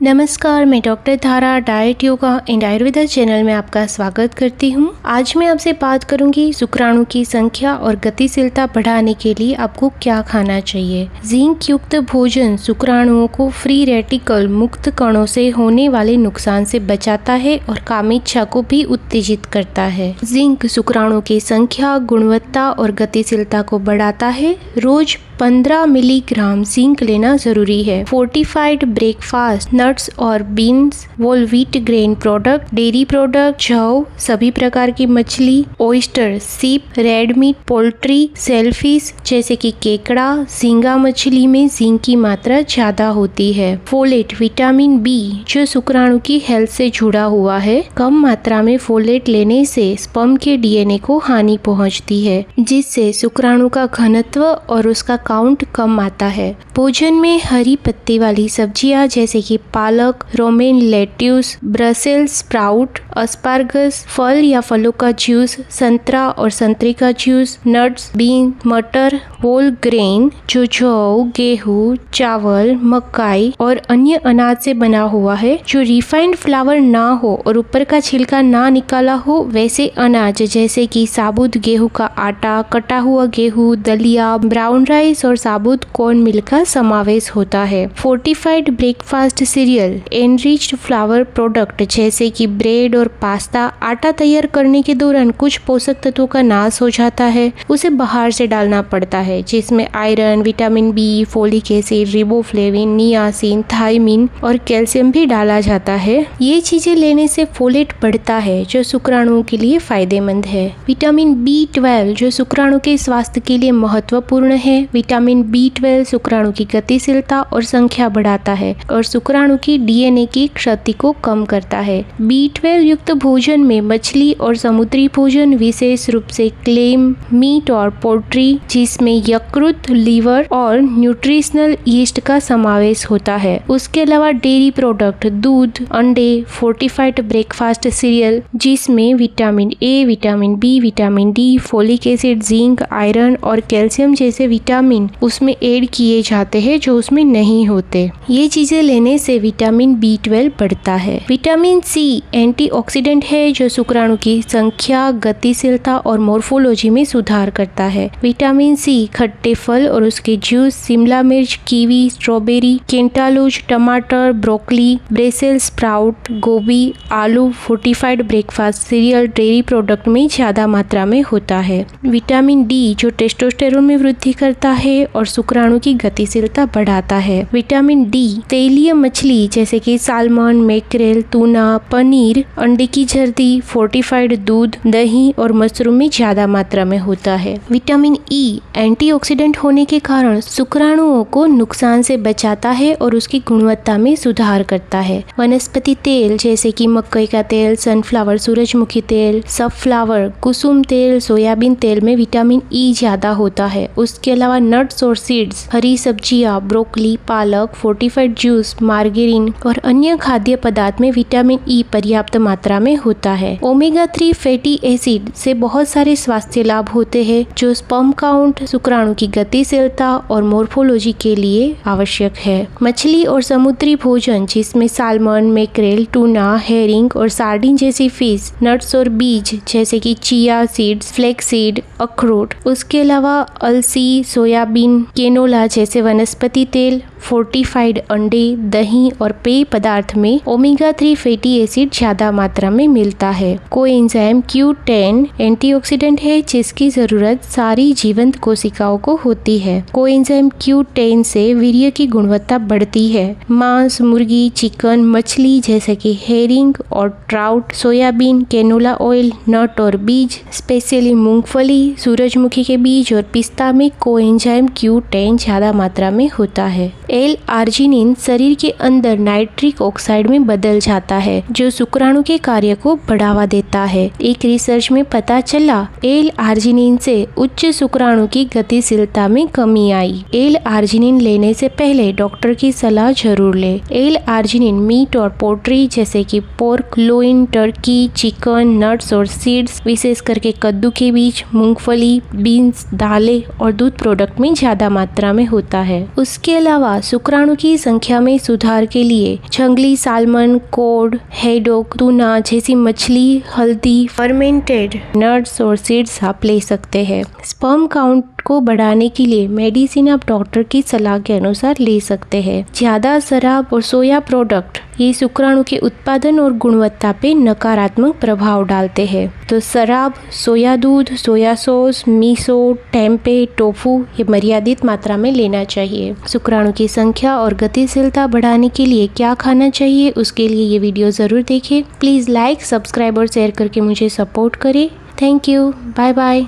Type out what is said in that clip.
नमस्कार, मैं डॉक्टर धारा diet yoga and Ayurveda channel में आपका स्वागत करती हूँ। आज मैं आपसे बात करूंगी शुक्राणु की संख्या और गतिशीलता बढ़ाने के लिए आपको क्या खाना चाहिए। जिंक युक्त भोजन शुक्राणुओं को फ्री रेडिकल मुक्त कणों से होने वाले नुकसान से बचाता है और कामेच्छा को भी उत्तेजित करता है। जिंक शुक्राणु की संख्या, गुणवत्ता और गतिशीलता को बढ़ाता है। रोज 15 मिलीग्राम जिंक लेना जरूरी है। फोर्टिफाइड ब्रेकफास्ट, नट्स और beans, whole wheat grain product, dairy product, जौ, सभी प्रकार की मछली, ऑयस्टर, सीप, रेड मीट, पोल्ट्री, सेलफिश जैसे कि केकड़ा, झींगा मछली में जिंक की मात्रा ज्यादा होती है। फोलेट, विटामिन बी जो शुक्राणु की हेल्थ से जुड़ा हुआ है। कम मात्रा में फोलेट लेने से स्पर्म के डीएनए को हानि पहुंचती है, जिससे शुक्राणु का घनत्व और उसका काउंट कम आता है। भोजन में हरी पत्ती वाली सब्जियां जैसे कि पालक, रोमेन लेट्यूस, ब्रसेल्स स्प्राउट, अस्पारगस, फल या फलों का जूस, संतरा और संतरे का जूस, नट्स, बीन, मटर, होल ग्रेन जो जौ, गेहूं, चावल, मकाई और अन्य अनाज से बना हुआ है, जो रिफाइंड फ्लावर ना हो और ऊपर का छिलका ना निकाला हो, वैसे अनाज जैसे कि साबुत गेहूं का आटा, कटा हुआ गेहूं, दलिया, ब्राउन राइस और साबुत कॉर्न मिल का समावेश होता है। Fortified breakfast serial, enriched flower product जैसे कि ब्रेड और पास्ता, आटा तैयार करने के दौरान कुछ पोषक तत्वों का नाश हो जाता है, उसे बाहर से डालना पड़ता है, जिसमें iron, vitamin B, folic acid, riboflavin, niacin, thiamine और कैल्शियम भी डाला जाता है। ये चीजें लेने से फोलेट बढ़ता है, जो शुक्राणुओं के लिए फायदेमंद है। विटामिन B12 जो शुक्राणु के स्वास्थ्य के लिए महत्वपूर्ण है। विटामिन B12 शुक्राणु की गतिशीलता और संख्या बढ़ाता है और शुक्राणु की डीएनए की क्षति को कम करता है। B12 युक्त भोजन में मछली और समुद्री भोजन, विशेष रूप से क्लेम, मीट और पोल्ट्री, जिसमें यकृत, लीवर और न्यूट्रिशनल यीस्ट का समावेश होता है। उसके अलावा डेयरी प्रोडक्ट, दूध, अंडे, फोर्टिफाइड ब्रेकफास्ट सीरियल जिसमें vitamin A, vitamin B, vitamin D, folic acid, zinc, iron और कैल्शियम जैसे विटामिन उसमें ऐड किए जाते हैं जो उसमें नहीं होते। ये चीजें लेने से विटामिन B12 बढ़ता है। विटामिन सी एंटीऑक्सीडेंट है जो शुक्राणु की संख्या, गतिशीलता और मॉर्फोलॉजी में सुधार करता है। विटामिन सी खट्टे फल और उसके जूस, शिमला मिर्च, कीवी, स्ट्रॉबेरी, कैंटालूज, टमाटर, ब्रोकली, ब्रेसेल्स स्प्राउट, गोभी, आलू, fortified breakfast serial, dairy product में ज्यादा मात्रा में होता है। विटामिन डी जो टेस्टोस्टेरोन में वृद्धि करता है और शुक्राणु की गतिशीलता बढ़ाता है। विटामिन डी तेलीय मछली जैसे कि सालमन, मैक्रेल, टूना, पनीर, अंडे की जर्दी, फोर्टिफाइड दूध, दही और मशरूम में ज्यादा मात्रा में होता है। विटामिन ई एंटीऑक्सीडेंट होने के कारण शुक्राणुओं को नुकसान से बचाता है और उसकी गुणवत्ता में सुधार करता है। वनस्पति तेल जैसे कि मकई का तेल, सनफ्लावर, सूरजमुखी तेल, सनफ्लावर, कुसुम तेल, सोयाबीन तेल में विटामिन ई ज्यादा होता है। उसके अलावा नट्स और सीड्स, हरी सब्जियां, ब्रोकली, पालक, फोर्टिफाइड जूस, मार्गेरिन और अन्य खाद्य पदार्थ में विटामिन ई पर्याप्त मात्रा में होता है। ओमेगा 3 फैटी एसिड से बहुत सारे स्वास्थ्य लाभ होते हैं, जो स्पर्म काउंट, शुक्राणु की गतिशीलता और मॉर्फोलॉजी के लिए आवश्यक है। मछली और समुद्री भोजन जिसमें सालमन, मैक्रेल, टूना, हेरिंग और सार्डिन जैसी फिश, नट्स और बीज जैसे कि चिया सीड्स, फ्लेक्स सीड, अखरोट, उसके अलावा अलसी, सोयाबीन, केनोला जैसे वनस्पति तेल, फोर्टिफाइड अंडे, दही और पेय पदार्थ में ओमेगा 3 फैटी एसिड ज्यादा मात्रा में मिलता है। कोएंजाइम Q10 एंटीऑक्सीडेंट है जिसकी जरूरत सारी जीवंत कोशिकाओं को होती है। कोएंजाइम Q10 से वीर्य की गुणवत्ता बढ़ती है। मांस, मुर्गी, चिकन, मछली जैसे कि हेरिंग और ट्राउट, सोयाबीन, केनोला ऑयल, नट और बीज, स्पेशली मूंगफली, सूरजमुखी के बीज और पिस्ता में कोएंजाइम Q10 ज्यादा मात्रा में होता है। L-आर्जिनिन शरीर के अंदर नाइट्रिक ऑक्साइड में बदल जाता है, जो शुक्राणु के कार्य को बढ़ावा देता है। एक रिसर्च में पता चला L-आर्जिनिन से उच्च शुक्राणु की गतिशीलता में कमी आई। L-आर्जिनिन लेने से पहले डॉक्टर की सलाह जरूर ले। L-आर्जिनिन मीट और पोल्ट्री जैसे कि pork, lion, Turkey, chicken, nuts और सीड्स, विशेष करके कद्दू के बीज, मूंगफली, बीन्स, दालें और दूध प्रोडक्ट में ज्यादा मात्रा में होता है। उसके अलावा शुक्राणु की संख्या में सुधार के लिए जंगली सालमन, कोड, हेडोक, टूना जैसी मछली, हल्दी, फर्मेंटेड नट्स और सीड्स आप ले सकते हैं। स्पर्म काउंट को बढ़ाने के लिए मेडिसिन आप डॉक्टर की सलाह के अनुसार ले सकते हैं। ज्यादा शराब और सोया प्रोडक्ट ये शुक्राणु के उत्पादन और गुणवत्ता पे नकारात्मक प्रभाव डालते हैं। तो शराब, सोया दूध, soya sauce, miso, tempeh, tofu ये मर्यादित मात्रा में लेना चाहिए। शुक्राणु की संख्या और गतिशीलता बढ़ाने के लिए क्या खाना चाहिए, उसके लिए ये वीडियो जरूर देखें। प्लीज लाइक, सब्सक्राइब और शेयर करके मुझे सपोर्ट करें। Thank you. Bye bye.